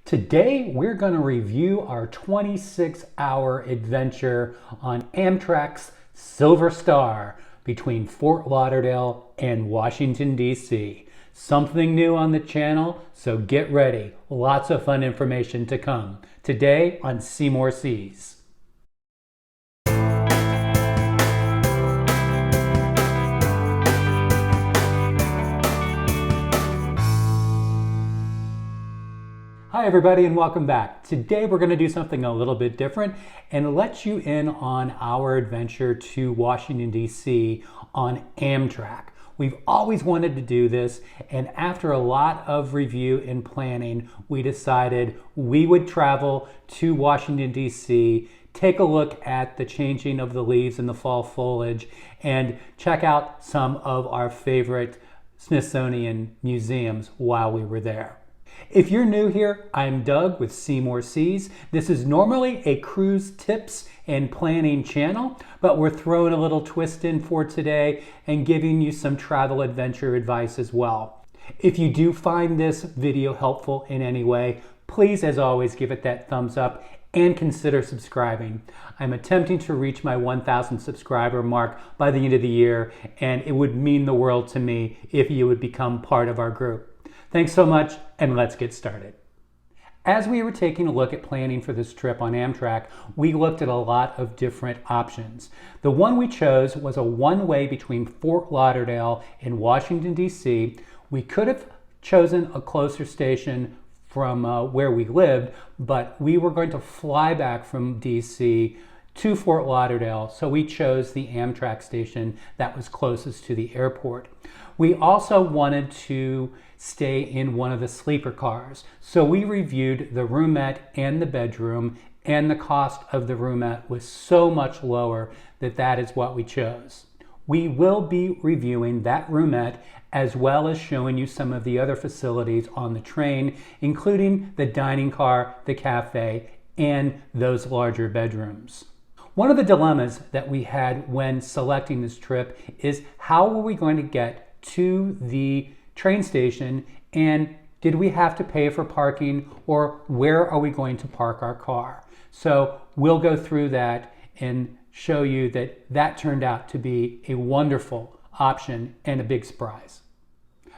Today, we're going to review our 26-hour adventure on Amtrak's Silver Star between Fort Lauderdale and Washington, D.C. Something new on the channel, so get ready. Lots of fun information to come. Today on See More Seas. Hi everybody and welcome back. Today we're going to do something a little bit different and let you in on our adventure to Washington, D.C. on Amtrak. We've always wanted to do this, and after a lot of review and planning, we decided we would travel to Washington, D.C., take a look at the changing of the leaves in the fall foliage, and check out some of our favorite Smithsonian museums while we were there. If you're new here, I'm Doug with See More Seas. This is normally a cruise tips and planning channel, but we're throwing a little twist in for today and giving you some travel adventure advice as well. If you do find this video helpful in any way, please, as always, give it that thumbs up and consider subscribing. I'm attempting to reach my 1,000 subscriber mark by the end of the year, and it would mean the world to me if you would become part of our group. Thanks so much, and let's get started. As we were taking a look at planning for this trip on Amtrak, we looked at a lot of different options. The one we chose was a one-way between Fort Lauderdale and Washington, D.C. We could have chosen a closer station from where we lived, but we were going to fly back from D.C. to Fort Lauderdale, so we chose the Amtrak station that was closest to the airport. We also wanted to stay in one of the sleeper cars, so we reviewed the roomette and the bedroom, and the cost of the roomette was so much lower that is what we chose. We will be reviewing that roomette as well as showing you some of the other facilities on the train, including the dining car, the cafe, and those larger bedrooms. One of the dilemmas that we had when selecting this trip is how were we going to get to the train station, and did we have to pay for parking, or where are we going to park our car? So we'll go through that and show you that turned out to be a wonderful option and a big surprise.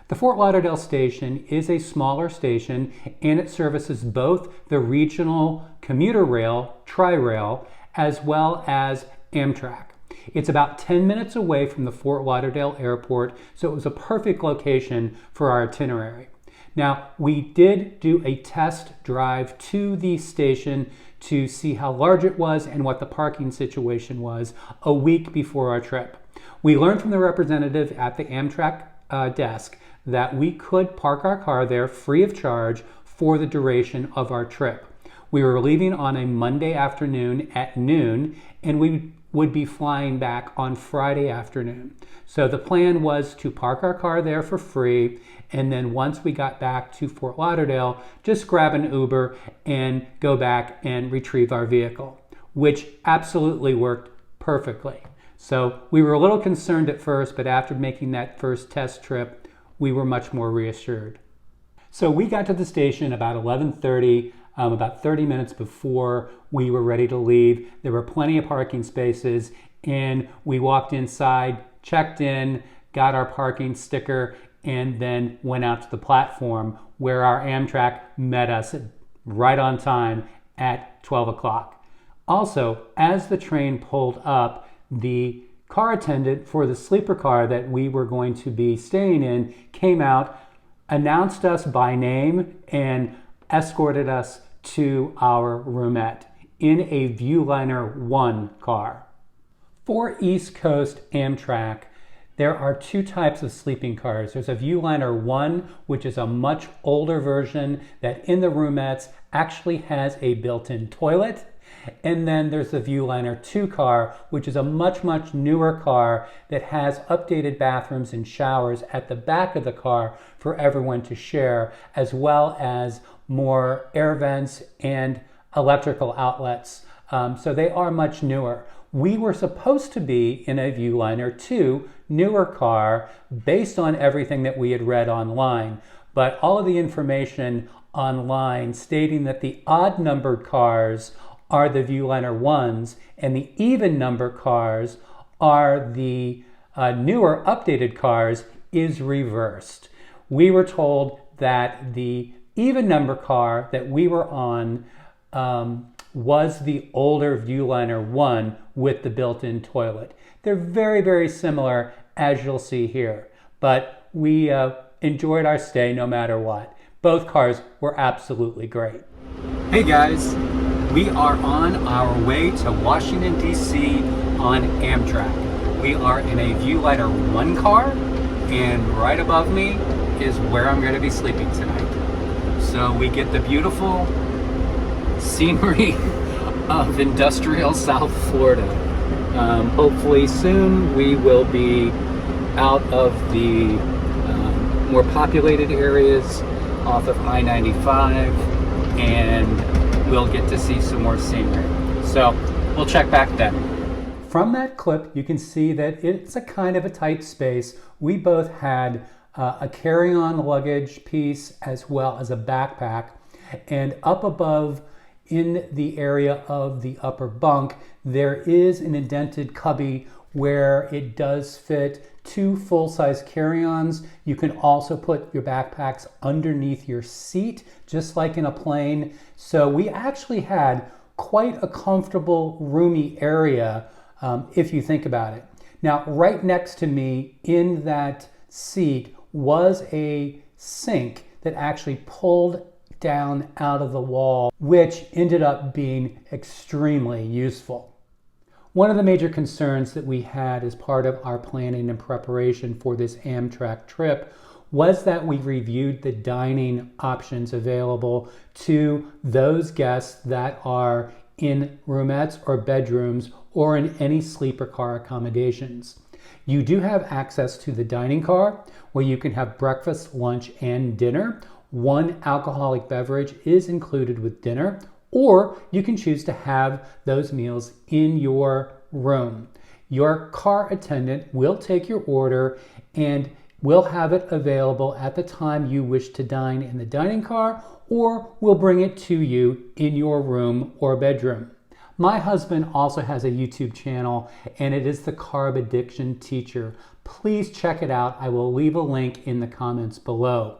The Fort Lauderdale station is a smaller station, and it services both the regional commuter rail, Tri-Rail, as well as Amtrak. It's about 10 minutes away from the Fort Lauderdale airport, so it was a perfect location for our itinerary. Now, we did do a test drive to the station to see how large it was and what the parking situation was a week before our trip. We learned from the representative at the Amtrak desk that we could park our car there free of charge for the duration of our trip. We were leaving on a Monday afternoon at noon, and we would be flying back on Friday afternoon. So the plan was to park our car there for free, and then once we got back to Fort Lauderdale, just grab an Uber and go back and retrieve our vehicle, which absolutely worked perfectly. So we were a little concerned at first, but after making that first test trip, we were much more reassured. So we got to the station about 11:30, about 30 minutes before we were ready to leave. There were plenty of parking spaces, and we walked inside, checked in, got our parking sticker, and then went out to the platform where our Amtrak met us right on time at 12 o'clock. Also, as the train pulled up, the car attendant for the sleeper car that we were going to be staying in came out, announced us by name, and escorted us to our roomette in a Viewliner I car. For East Coast Amtrak, there are two types of sleeping cars. There's a Viewliner I, which is a much older version that in the roomettes actually has a built-in toilet. And then there's the Viewliner II car, which is a much newer car that has updated bathrooms and showers at the back of the car for everyone to share, as well as more air vents and electrical outlets. So they are much newer. We were supposed to be in a Viewliner II newer car based on everything that we had read online, but all of the information online stating that the odd numbered cars are the Viewliner ones and the even number cars are the newer updated cars is reversed. We were told that the even number car that we were on was the older Viewliner 1 with the built-in toilet. They're very, very similar, as you'll see here, but we enjoyed our stay no matter what. Both cars were absolutely great. Hey guys, we are on our way to Washington, D.C. on Amtrak. We are in a Viewliner 1 car, and right above me is where I'm going to be sleeping tonight. So we get the beautiful scenery of industrial South Florida. Hopefully soon we will be out of the more populated areas off of I-95, and we'll get to see some more scenery. So we'll check back then. From that clip, you can see that it's a kind of a tight space. We both had a carry-on luggage piece as well as a backpack, and up above in the area of the upper bunk, there is an indented cubby where it does fit 2 full-size carry-ons. You can also put your backpacks underneath your seat, just like in a plane. So we actually had quite a comfortable, roomy area, if you think about it. Now, right next to me in that seat was a sink that actually pulled down out of the wall, which ended up being extremely useful. One of the major concerns that we had as part of our planning and preparation for this Amtrak trip was that we reviewed the dining options available to those guests that are in roomettes or bedrooms or in any sleeper car accommodations. You do have access to the dining car where you can have breakfast, lunch, and dinner. 1 alcoholic beverage is included with dinner, or you can choose to have those meals in your room. Your car attendant will take your order and will have it available at the time you wish to dine in the dining car, or will bring it to you in your room or bedroom. My husband also has a YouTube channel, and it is the Carb Addiction Teacher. Please check it out. I will leave a link in the comments below.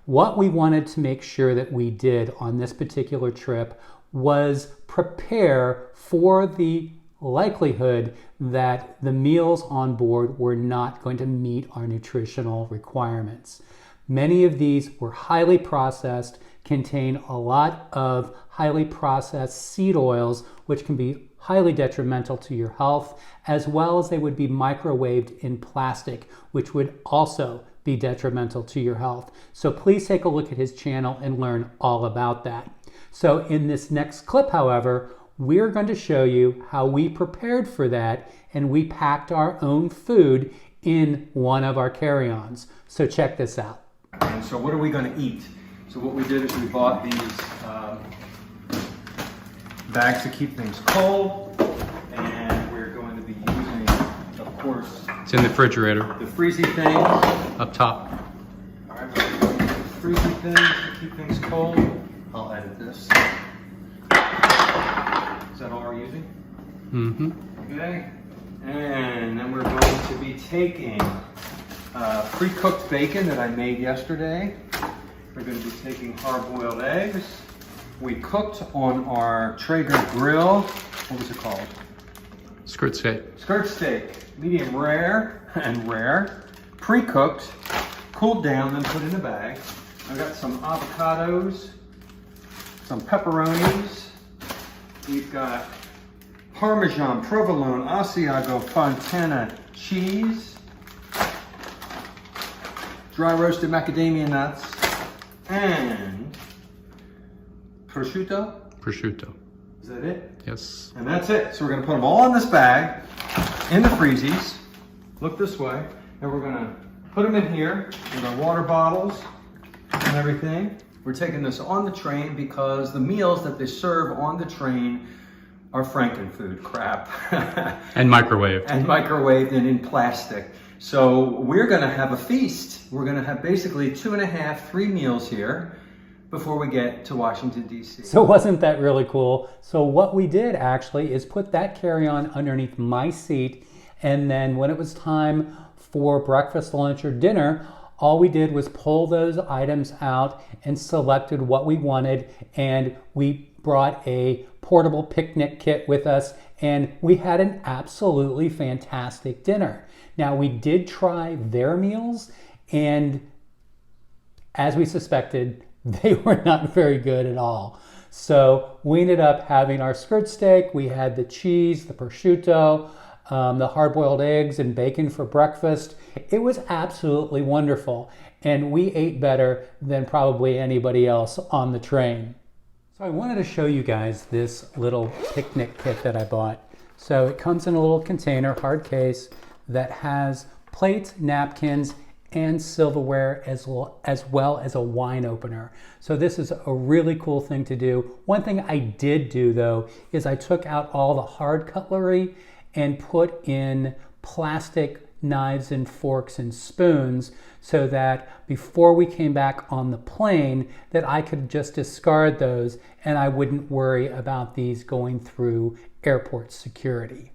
What we wanted to make sure that we did on this particular trip was prepare for the likelihood that the meals on board were not going to meet our nutritional requirements. Many of these were highly processed, contain a lot of highly processed seed oils, which can be highly detrimental to your health, as well as they would be microwaved in plastic, which would also be detrimental to your health. So please take a look at his channel and learn all about that. So in this next clip, however, we're going to show you how we prepared for that, and we packed our own food in one of our carry-ons. So check this out. And so what are we going to eat? So what we did is we bought these bags to keep things cold, and we're going to be using, of course, It's in the refrigerator. the freezy thing. Up top. All right, we're going to use the freezy things to keep things cold. I'll edit this. Is that all we're using? Mm-hmm. Okay. And then we're going to be taking pre-cooked bacon that I made yesterday. We're going to be taking hard-boiled eggs. We cooked on our Traeger grill. What was it called? Skirt steak. Skirt steak, medium rare and rare. Pre-cooked, cooled down, then put in a bag. I got some avocados, some pepperonis. We've got Parmesan, provolone, Asiago, Fontana cheese, dry roasted macadamia nuts, and prosciutto. Prosciutto. Is that it? Yes. And that's it. So we're going to put them all in this bag, in the freezies. Look this way. And we're going to put them in here with our water bottles and everything. We're taking this on the train because the meals that they serve on the train are Frankenfood crap. And microwaved. And microwaved and in plastic. So we're going to have a feast. We're going to have basically 2.5, 3 meals here. before we get to Washington, D.C. So wasn't that really cool? So what we did actually is put that carry-on underneath my seat, and then when it was time for breakfast, lunch, or dinner, all we did was pull those items out and selected what we wanted, and we brought a portable picnic kit with us, and we had an absolutely fantastic dinner. Now, we did try their meals, and as we suspected, they were not very good at all. So we ended up having our skirt steak, we had the cheese, the prosciutto, the hard-boiled eggs and bacon for breakfast. It was absolutely wonderful, and we ate better than probably anybody else on the train. So I wanted to show you guys this little picnic kit that I bought. So it comes in a little container, hard case, that has plates, napkins, and silverware, as well as a wine opener. So this is a really cool thing to do. One thing I did do though is I took out all the hard cutlery and put in plastic knives and forks and spoons, so that before we came back on the plane that I could just discard those and I wouldn't worry about these going through airport security.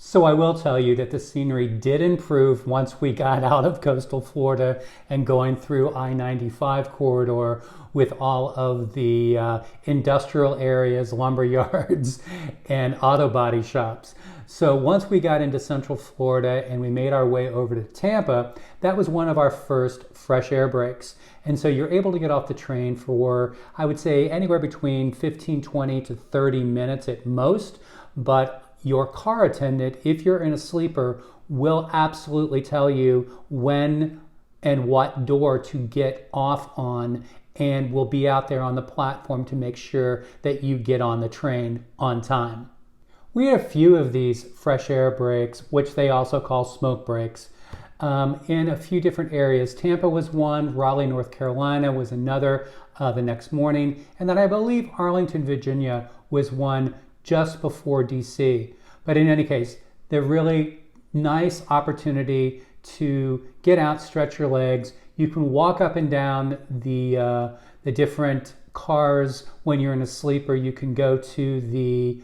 So I will tell you that the scenery did improve once we got out of coastal Florida and going through I-95 corridor with all of the industrial areas, lumber yards, and auto body shops. So once we got into Central Florida and we made our way over to Tampa, that was one of our first fresh air breaks. And so you're able to get off the train for, I would say, anywhere between 15, 20 to 30 minutes at most. But your car attendant, if you're in a sleeper, will absolutely tell you when and what door to get off on, and will be out there on the platform to make sure that you get on the train on time. We had a few of these fresh air breaks, which they also call smoke breaks, in a few different areas. Tampa was one, Raleigh, North Carolina was another the next morning, and then I believe Arlington, Virginia was one just before DC. But in any case, they're really nice opportunity to get out, stretch your legs. You can walk up and down the different cars when you're in a sleeper. You can go to the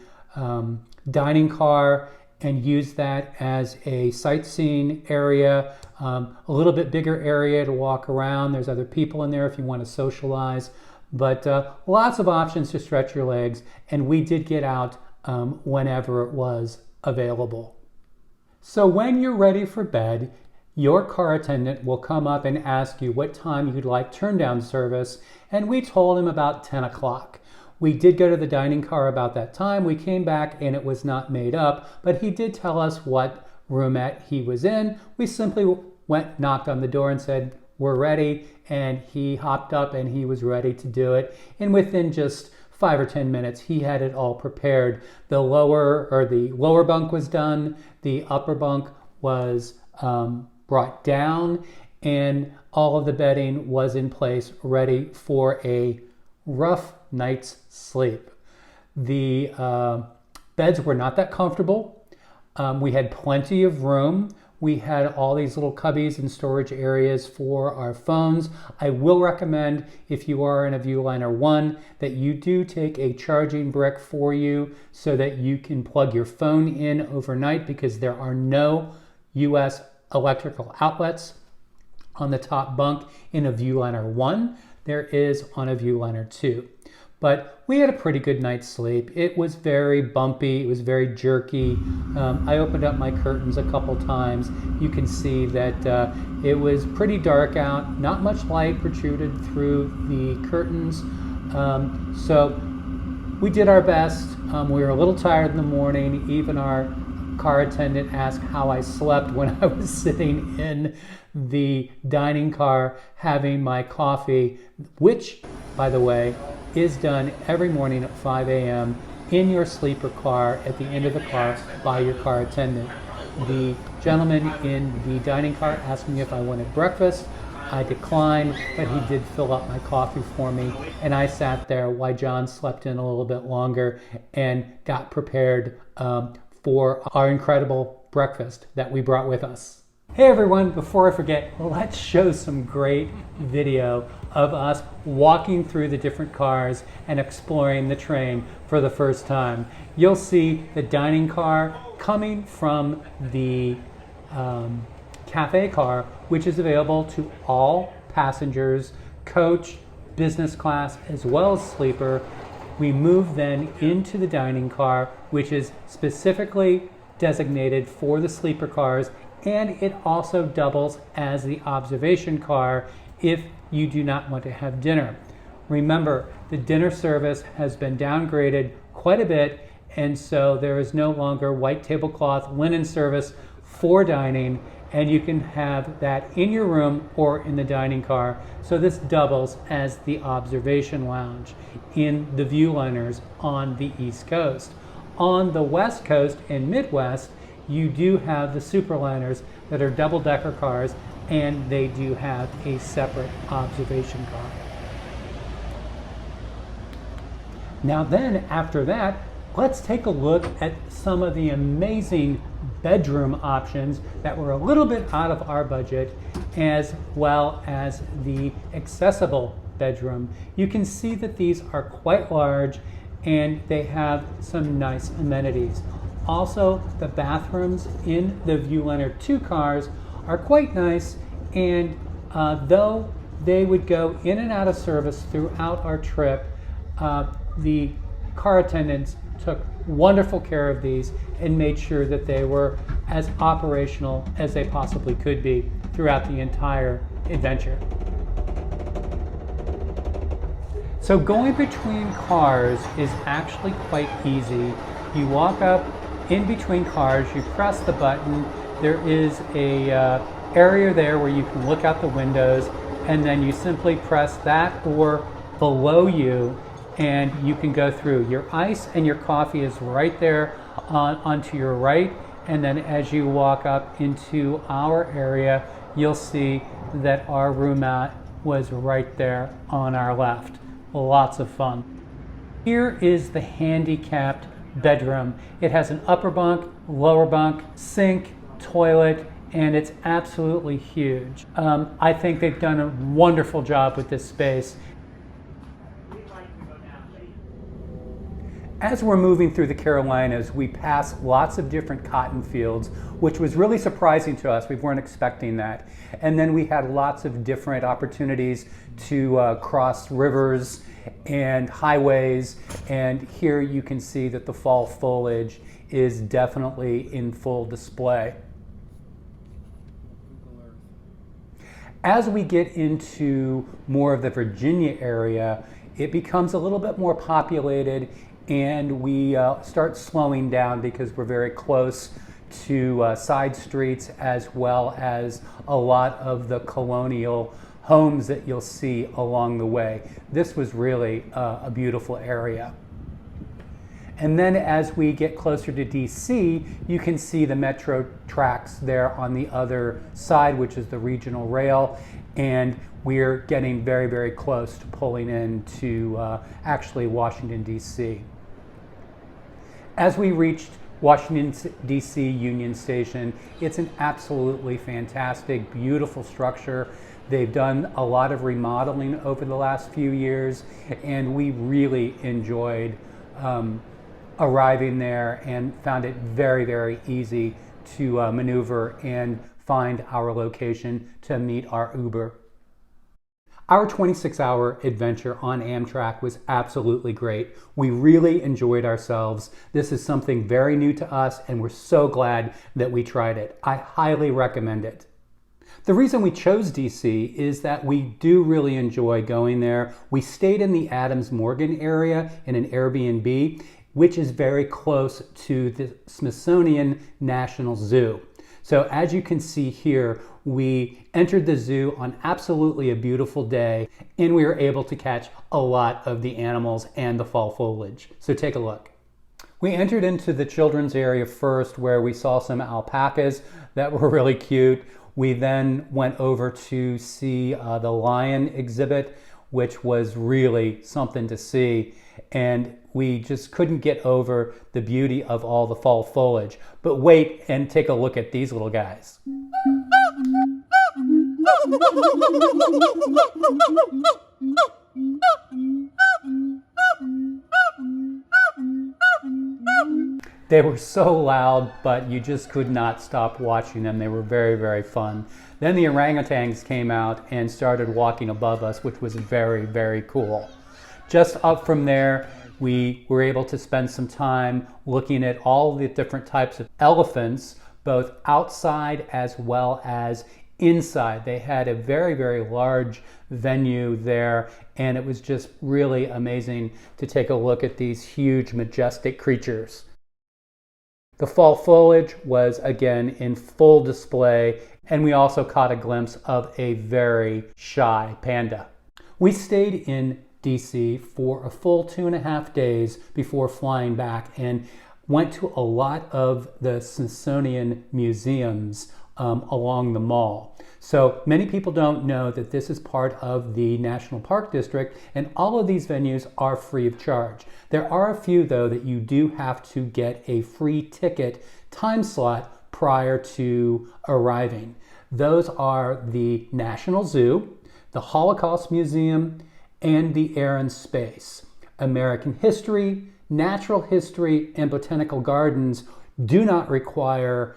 dining car and use that as a sightseeing area, a little bit bigger area to walk around. There's other people in there if you want to socialize, but lots of options to stretch your legs, and we did get out whenever it was available. So when you're ready for bed, your car attendant will come up and ask you what time you'd like Turndown service, and we told him about 10 o'clock. We did go to the dining car about that time. We came back and it was not made up, but he did tell us what roomette he was in. We simply went, knocked on the door and said, "We're ready," and he hopped up and he was ready to do it. And within just 5 or 10 minutes, he had it all prepared. The lower bunk was done, the upper bunk was brought down, and all of the bedding was in place, ready for a rough night's sleep. The beds were not that comfortable. We had plenty of room. We had all these little cubbies and storage areas for our phones. I will recommend, if you are in a Viewliner I, that you do take a charging brick for you so that you can plug your phone in overnight, because there are no US electrical outlets on the top bunk in a Viewliner I. There is on a Viewliner II. But we had a pretty good night's sleep. It was very bumpy, it was very jerky. I opened up my curtains a couple times. You can see that it was pretty dark out, not much light protruded through the curtains. So we did our best. We were a little tired in the morning. Even our car attendant asked how I slept when I was sitting in the dining car having my coffee, which, by the way, is done every morning at 5 a.m. in your sleeper car at the end of the car by your car attendant. The gentleman in the dining car asked me if I wanted breakfast. I declined, but he did fill up my coffee for me, and I sat there while John slept in a little bit longer and got prepared for our incredible breakfast that we brought with us. Hey everyone, before I forget, let's show some great video of us walking through the different cars and exploring the train for the first time. You'll see the dining car coming from the cafe car, which is available to all passengers, coach, business class, as well as sleeper. We move then into the dining car, which is specifically designated for the sleeper cars, and it also doubles as the observation car if you do not want to have dinner. Remember, the dinner service has been downgraded quite a bit, and so there is no longer white tablecloth linen service for dining, and you can have that in your room or in the dining car. So this doubles as the observation lounge in the Viewliners on the East Coast. On the West Coast and Midwest, you do have the Superliners that are double-decker cars, and they do have a separate observation car. Now then, after that, let's take a look at some of the amazing bedroom options that were a little bit out of our budget, as well as the accessible bedroom. You can see that these are quite large and they have some nice amenities. Also, the bathrooms in the Viewliner II cars are quite nice, and though they would go in and out of service throughout our trip, the car attendants took wonderful care of these and made sure that they were as operational as they possibly could be throughout the entire adventure. So going between cars is actually quite easy. You walk up in between cars, you press the button, there is a area there where you can look out the windows, and then you simply press that or below you and you can go through. Your ice and your coffee is right there onto your right, and then as you walk up into our area, you'll see that our roomette was right there on our left. Lots of fun. Here is the handicapped bedroom. It has an upper bunk, lower bunk, sink, toilet, and it's absolutely huge. I think they've done a wonderful job with this space. As we're moving through the Carolinas, we pass lots of different cotton fields, which was really surprising to us. We weren't expecting that. And then we had lots of different opportunities to cross rivers and highways. And here you can see that the fall foliage is definitely in full display. As we get into more of the Virginia area, it becomes a little bit more populated, and we start slowing down because we're very close to side streets, as well as a lot of the colonial homes that you'll see along the way. This was really a beautiful area. And then as we get closer to DC, you can see the metro tracks there on the other side, which is the regional rail, and we're getting very, very close to pulling into actually Washington, DC. As we reached Washington, D.C. Union Station, it's an absolutely fantastic, beautiful structure. They've done a lot of remodeling over the last few years, and we really enjoyed arriving there and found it very, very easy to maneuver and find our location to meet our Uber. Our 26-hour adventure on Amtrak was absolutely great. We really enjoyed ourselves. This is something very new to us, and we're so glad that we tried it. I highly recommend it. The reason we chose DC is that we do really enjoy going there. We stayed in the Adams Morgan area in an Airbnb, which is very close to the Smithsonian National Zoo. So as you can see here, we entered the zoo on absolutely a beautiful day, and we were able to catch a lot of the animals and the fall foliage. So take a look. We entered into the children's area first, where we saw some alpacas that were really cute. We then went over to see the lion exhibit, which was really something to see. And we just couldn't get over the beauty of all the fall foliage. But wait and take a look at these little guys. They were so loud, but you just could not stop watching them. They were very, very fun. Then the orangutans came out and started walking above us, which was very, very cool. Just up from there, we were able to spend some time looking at all the different types of elephants, both outside as well as inside. They had a very, very large venue there, and it was just really amazing to take a look at these huge, majestic creatures. The fall foliage was again in full display, and we also caught a glimpse of a very shy panda. We stayed in DC for a full 2.5 days before flying back and went to a lot of the Smithsonian museums along the mall. So many people don't know that this is part of the National Park District, and all of these venues are free of charge. There are a few, though, that you do have to get a free ticket time slot prior to arriving. Those are the National Zoo, the Holocaust Museum, and the Air and Space. American history, natural history, and botanical gardens do not require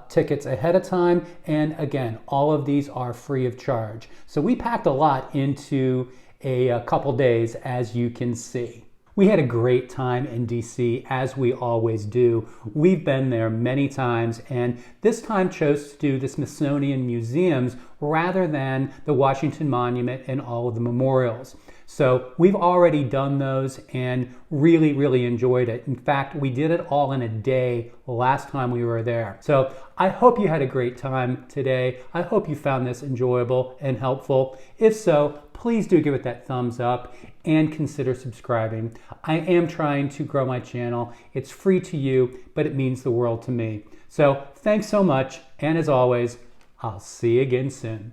tickets ahead of time, and again, all of these are free of charge. So we packed a lot into a couple days, as you can see. We had a great time in DC, as we always do. We've been there many times, and this time chose to do the Smithsonian museums rather than the Washington Monument and all of the memorials. So we've already done those and really, really enjoyed it. In fact, we did it all in a day last time we were there. So I hope you had a great time today. I hope you found this enjoyable and helpful. If so, please do give it that thumbs up and consider subscribing. I am trying to grow my channel. It's free to you, but it means the world to me. So thanks so much, and as always, I'll see you again soon.